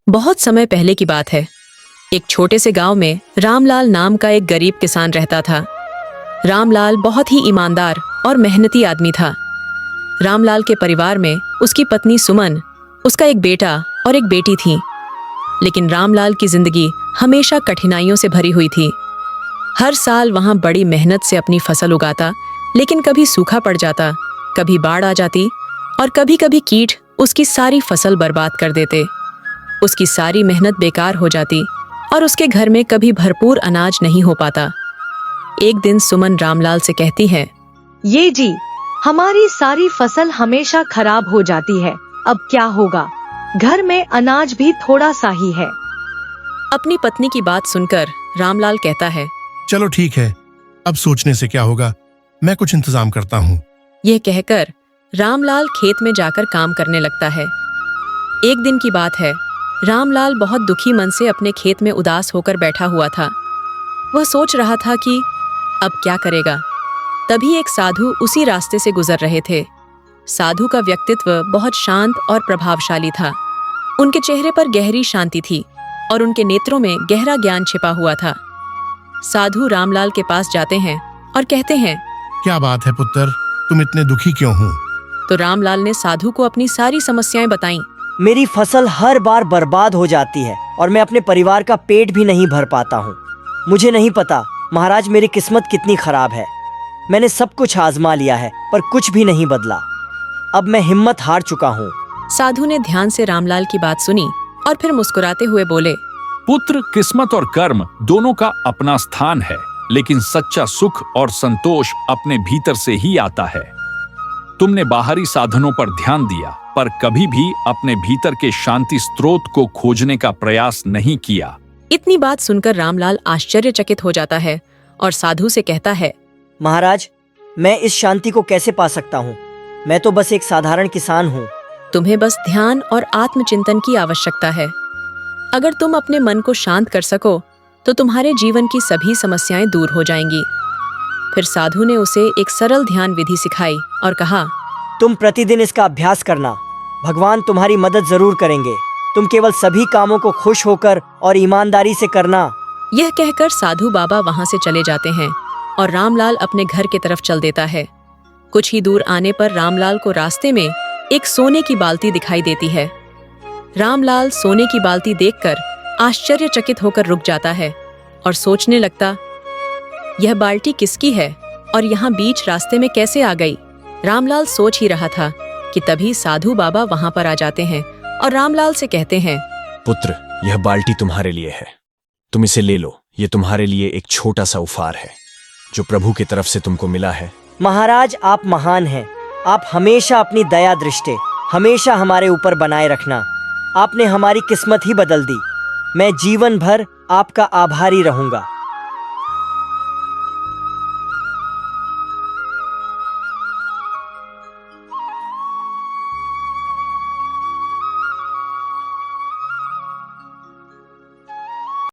बहुत समय पहले की बात है। एक छोटे से गांव में रामलाल नाम का एक गरीब किसान रहता था। रामलाल बहुत ही ईमानदार और मेहनती आदमी था। रामलाल के परिवार में उसकी पत्नी सुमन, उसका एक बेटा और एक बेटी थी। लेकिन रामलाल की जिंदगी हमेशा कठिनाइयों से भरी हुई थी। हर साल वहां बड़ी मेहनत से अपनी फसल उगाता, लेकिन कभी सूखा पड़ जाता, कभी बाढ़ आ जाती और कभी कभी कीट उसकी सारी फसल बर्बाद कर देते। उसकी सारी मेहनत बेकार हो जाती और उसके घर में कभी भरपूर अनाज नहीं हो पाता। एक दिन सुमन रामलाल से कहती है, ये जी, हमारी सारी फसल हमेशा खराब हो जाती है, अब क्या होगा? घर में अनाज भी थोड़ा सा ही है। अपनी पत्नी की बात सुनकर रामलाल कहता है, चलो ठीक है, अब सोचने से क्या होगा, मैं कुछ इंतजाम करता हूँ। यह कहकर रामलाल खेत में जाकर काम करने लगता है। एक दिन की बात है, रामलाल बहुत दुखी मन से अपने खेत में उदास होकर बैठा हुआ था। वह सोच रहा था कि अब क्या करेगा। तभी एक साधु उसी रास्ते से गुजर रहे थे। साधु का व्यक्तित्व बहुत शांत और प्रभावशाली था। उनके चेहरे पर गहरी शांति थी और उनके नेत्रों में गहरा ज्ञान छिपा हुआ था। साधु रामलाल के पास जाते हैं और कहते हैं, क्या बात है पुत्र, तुम इतने दुखी क्यों हो? तो रामलाल ने साधु को अपनी सारी समस्याएं बताईं। मेरी फसल हर बार बर्बाद हो जाती है और मैं अपने परिवार का पेट भी नहीं भर पाता हूँ। मुझे नहीं पता महाराज, मेरी किस्मत कितनी खराब है। मैंने सब कुछ आजमा लिया है पर कुछ भी नहीं बदला। अब मैं हिम्मत हार चुका हूँ। साधु ने ध्यान से रामलाल की बात सुनी और फिर मुस्कुराते हुए बोले, पुत्र, किस्मत और कर्म दोनों का अपना स्थान है, लेकिन सच्चा सुख और संतोष अपने भीतर से ही आता है। तुमने बाहरी साधनों पर ध्यान दिया, पर कभी भी अपने भीतर के शांति स्रोत को खोजने का प्रयास नहीं किया। इतनी बात सुनकर रामलाल आश्चर्यचकित हो जाता है और साधु से कहता है, महाराज, मैं इस शांति को कैसे पा सकता हूँ? मैं तो बस एक साधारण किसान हूँ। तुम्हें बस ध्यान और आत्मचिंतन की आवश्यकता है। अगर तुम अपने मन को शांत कर सको तो तुम्हारे जीवन की सभी समस्याएं दूर हो जाएंगी। फिर साधु ने उसे एक सरल ध्यान विधि सिखाई और कहा, तुम प्रतिदिन इसका अभ्यास करना, भगवान तुम्हारी मदद जरूर करेंगे। तुम केवल सभी कामों को खुश होकर और ईमानदारी से करना। यह कहकर साधु बाबा वहां से चले जाते हैं और रामलाल अपने घर की तरफ चल देता है। कुछ ही दूर आने पर रामलाल को रास्ते में एक सोने की बाल्टी दिखाई देती है। रामलाल सोने की बाल्टी देखकर आश्चर्यचकित होकर रुक जाता है और सोचने लगता, यह बाल्टी किसकी है और यहाँ बीच रास्ते में कैसे आ गई? रामलाल सोच ही रहा था कि तभी साधु बाबा वहां पर आ जाते हैं और रामलाल से कहते हैं, पुत्र, यह बाल्टी तुम्हारे लिए है, तुम इसे ले लो। ये तुम्हारे लिए एक छोटा सा उपहार है जो प्रभु की तरफ से तुमको मिला है। महाराज, आप महान हैं। आप हमेशा अपनी दया दृष्टि हमेशा हमारे ऊपर बनाए रखना। आपने हमारी किस्मत ही बदल दी। मैं जीवन भर आपका आभारी रहूंगा।